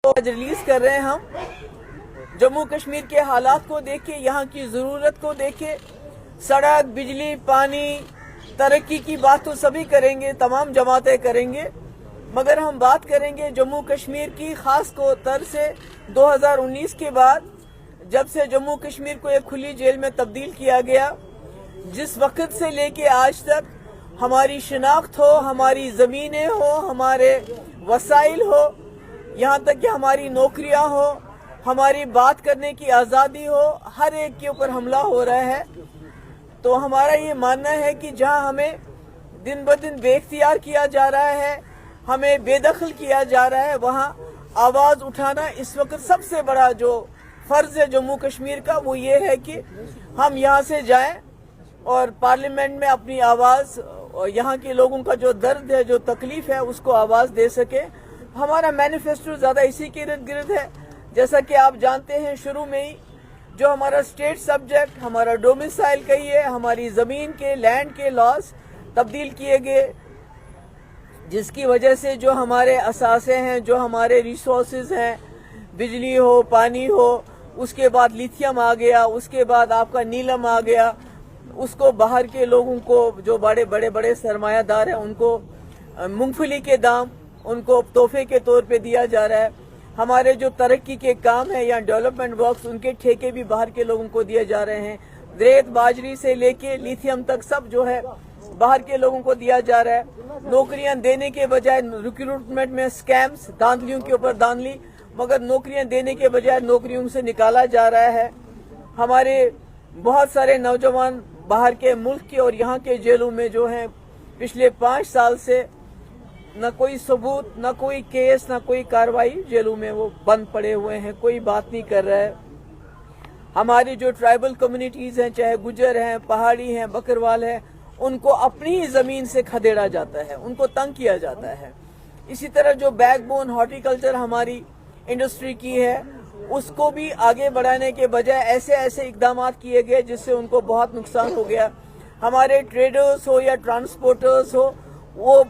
आज रिलीज कर रहे हैं हम। जम्मू कश्मीर के हालात को देख के, यहाँ की ज़रूरत को देख के, सड़क, बिजली, पानी, तरक्की की बात तो सभी करेंगे, तमाम जमातें करेंगे, मगर हम बात करेंगे जम्मू कश्मीर की, खास तौर से 2019 के बाद जब से जम्मू कश्मीर को एक खुली जेल में तब्दील किया गया। जिस वक्त से लेके आज तक हमारी शिनाख्त हो, हमारी ज़मीनें हो, हमारे वसाइल हो, यहाँ तक कि हमारी नौकरियाँ हो, हमारी बात करने की आज़ादी हो, हर एक के ऊपर हमला हो रहा है। तो हमारा ये मानना है कि जहाँ हमें दिन ब दिन बेख्तियार किया जा रहा है, हमें बेदखल किया जा रहा है, वहाँ आवाज़ उठाना इस वक्त सबसे बड़ा जो फ़र्ज़ है जम्मू कश्मीर का, वो ये है कि हम यहाँ से जाएं और पार्लियामेंट में अपनी आवाज़, यहाँ के लोगों का जो दर्द है, जो तकलीफ़ है, उसको आवाज़ दे सकें। हमारा मैनिफेस्टो ज़्यादा इसी के इर्द गिर्द है। जैसा कि आप जानते हैं, शुरू में ही जो हमारा स्टेट सब्जेक्ट, हमारा डोमिसाइल कहिए, हमारी ज़मीन के, लैंड के लॉस तब्दील किए गए, जिसकी वजह से जो हमारे असासे हैं, जो हमारे रिसोर्सेज हैं, बिजली हो, पानी हो, उसके बाद लिथियम आ गया, उसके बाद आपका नीलम आ गया, उसको बाहर के लोगों को, जो बड़े सरमायादार हैं, उनको मूंगफली के दाम उनको तोहफे के तौर पे दिया जा रहा है। हमारे जो तरक्की के काम है या डेवलपमेंट वर्क्स, उनके ठेके भी बाहर के लोगों को दिए जा रहे हैं। रेत, बाजरी से लेके लिथियम तक सब जो है बाहर के लोगों को दिया जा रहा है। नौकरियां देने के बजाय रिक्रूटमेंट में स्कैम्स, धांधलियों के ऊपर धांधली, मगर नौकरियां देने के बजाय नौकरियों से निकाला जा रहा है। हमारे बहुत सारे नौजवान बाहर के मुल्क के और यहाँ के जेलों में जो हैं, पिछले 5 साल से न कोई सबूत, न कोई केस, न कोई कार्रवाई, जेलों में वो बंद पड़े हुए हैं, कोई बात नहीं कर रहा है। हमारी जो ट्राइबल कम्युनिटीज़ हैं, चाहे गुजर हैं, पहाड़ी हैं, बकरवाल हैं, उनको अपनी ही ज़मीन से खदेड़ा जाता है, उनको तंग किया जाता है। इसी तरह जो बैकबोन हॉर्टिकल्चर हमारी इंडस्ट्री की है, उसको भी आगे बढ़ाने के बजाय ऐसे इकदाम किए गए जिससे उनको बहुत नुकसान हो गया। हमारे ट्रेडर्स हो या ट्रांसपोर्टर्स हो, वो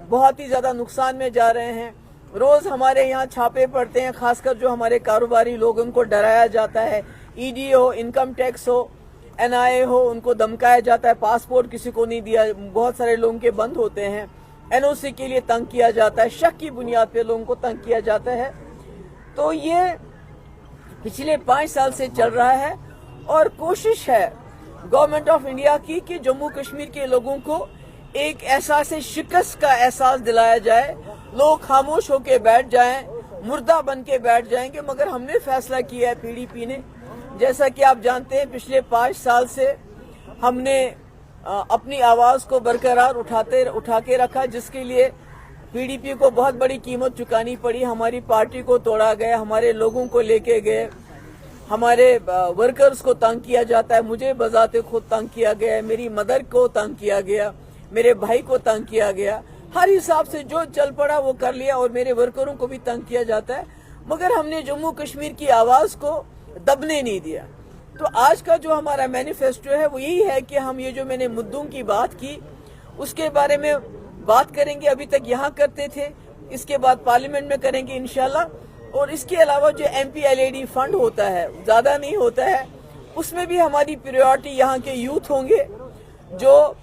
बहुत ही ज़्यादा नुकसान में जा रहे हैं। रोज़ हमारे यहाँ छापे पड़ते हैं, खासकर जो हमारे कारोबारी लोग, उनको डराया जाता है। ईडी हो, इनकम टैक्स हो, एनआईए हो, उनको धमकाया जाता है। पासपोर्ट किसी को नहीं दिया, बहुत सारे लोगों के बंद होते हैं। एनओसी के लिए तंग किया जाता है, शक की बुनियाद पे लोगों को तंग किया जाता है। तो ये पिछले 5 साल से चल रहा है और कोशिश है गवर्नमेंट ऑफ इंडिया की कि जम्मू कश्मीर के लोगों को एक एहसास शिकस्त का एहसास दिलाया जाए। लोग खामोश होके बैठ जाएं, मुर्दा बन के बैठ जाएंगे, मगर हमने फैसला किया है पीडीपी ने, जैसा कि आप जानते हैं, पिछले 5 साल से हमने अपनी आवाज़ को बरकरार उठा के रखा, जिसके लिए पीडीपी को बहुत बड़ी कीमत चुकानी पड़ी। हमारी पार्टी को तोड़ा गया, हमारे लोगों को लेके गए, हमारे वर्कर्स को तंग किया जाता है। मुझे बजाते खुद तंग किया गया है, मेरी मदर को तंग किया गया, मेरे भाई को तंग किया गया। हर हिसाब से जो चल पड़ा वो कर लिया, और मेरे वर्करों को भी तंग किया जाता है, मगर हमने जम्मू कश्मीर की आवाज़ को दबने नहीं दिया। तो आज का जो हमारा मैनिफेस्टो है वो यही है कि हम ये जो मैंने मुद्दों की बात की, उसके बारे में बात करेंगे। अभी तक यहाँ करते थे, इसके बाद पार्लियामेंट में करेंगे इंशाल्लाह। और इसके अलावा जो MPLAD फंड होता है, ज़्यादा नहीं होता है, उसमें भी हमारी प्रायोरिटी यहाँ के यूथ होंगे, जो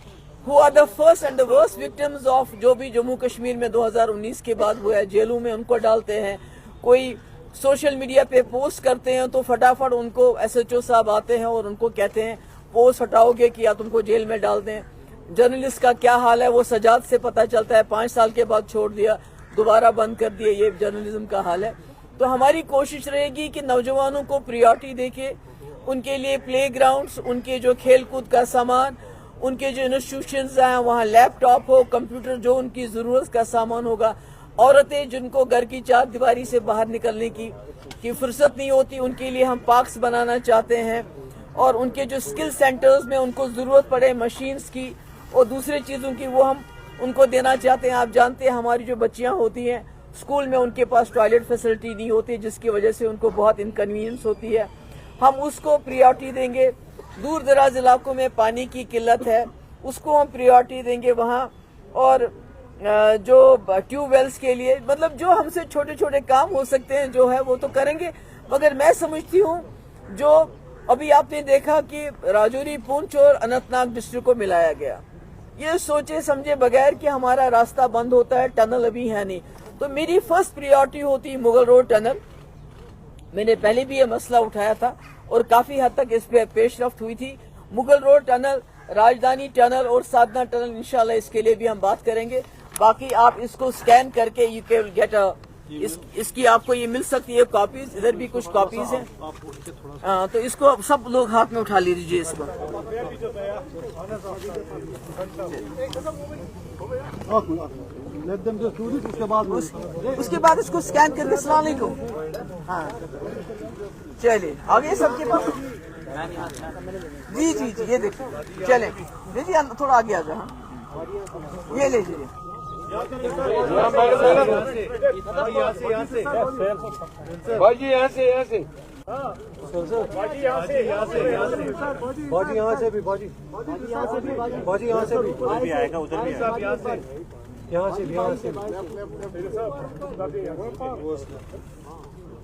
who are the first and the worst victims of जो भी जम्मू कश्मीर में 2019 के बाद हुआ है। जेलों में उनको डालते हैं, कोई सोशल मीडिया पे पोस्ट करते हैं तो फटाफट उनको SHO साहब आते हैं और उनको कहते हैं पोस्ट हटाओगे कि या तुमको जेल में डाल दें। जर्नलिस्ट का क्या हाल है वो सजाद से पता चलता है, 5 साल के बाद छोड़ दिया, दोबारा बंद कर दिए, ये जर्नलिज्म का हाल है। तो हमारी कोशिश रहेगी कि नौजवानों को प्रायोरिटी देके उनके लिए प्ले ग्राउंड्स, उनके जो खेल कूद का सामान, उनके जो इंस्टीट्यूशंस हैं वहाँ लैपटॉप हो, कंप्यूटर, जो उनकी ज़रूरत का सामान होगा। औरतें जिनको घर की 4 दीवारी से बाहर निकलने की फुर्सत नहीं होती, उनके लिए हम पार्क्स बनाना चाहते हैं। और उनके जो स्किल सेंटर्स में उनको ज़रूरत पड़े मशीन्स की और दूसरी चीज़ों की, वो हम उनको देना चाहते हैं। आप जानते हैं हमारी जो बच्चियाँ होती हैं स्कूल में, उनके पास टॉयलेट फैसिलिटी नहीं होती, जिसकी वजह से उनको बहुत इनकन्वीनियंस होती है। हम उसको प्रायोरिटी देंगे। दूर दराज इलाकों में पानी की किल्लत है, उसको हम प्रायोरिटी देंगे वहाँ। और جو ٹیوب ویلز کے لیے، مطلب جو ہم سے چھوٹے چھوٹے کام ہو سکتے ہیں جو ہے وہ تو کریں گے. مگر میں سمجھتی ہوں جو ابھی آپ نے دیکھا کہ راجوری، پونچھ اور اننت ناگ ڈسٹرکٹ کو ملایا گیا، یہ سوچے سمجھے بغیر کہ ہمارا راستہ بند ہوتا ہے، ٹنل ابھی ہے نہیں، تو میری فرسٹ پریورٹی ہوتی مغل روڈ ٹنل. میں نے پہلے بھی یہ مسئلہ اٹھایا تھا اور کافی حد تک اس پہ پیش رفت ہوئی تھی. مغل روڈ ٹنل، راجدھانی ٹنل اور سادھنا ٹنل، انشاءاللہ اس کے لیے بھی ہم بات کریں گے. باقی آپ اس کو سکین کر کے یو کین گیٹ اس کی آپ کو یہ مل سکتی ہے کاپیز، ادھر بھی کچھ کاپیز ہیں. تو اس کو سب لوگ ہاتھ میں اٹھا لیجیے اس کو. اس کے بعد اس کو سکین کر کے السلام علیکم. ہاں چلیے آگے سب کے پاس. جی جی جی یہ دیکھیں، چلیں جی تھوڑا آگے آ جائیں. یہ لے لیجیے. باجی یہاں سے باجی یہاں سے بھی، باجی یہاں سے بھی آئے گا، ادھر بھی یہاں سے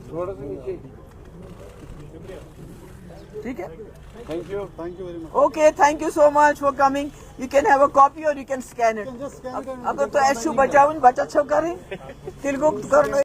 تھوڑا سا نیچے. ٹھیک ہے. Thank you. Okay thank you so much for coming. You can have a copy اور یو کین سکین اٹ. اگر تو ایشو بچاؤں بچت چھو کریں تلگو کرو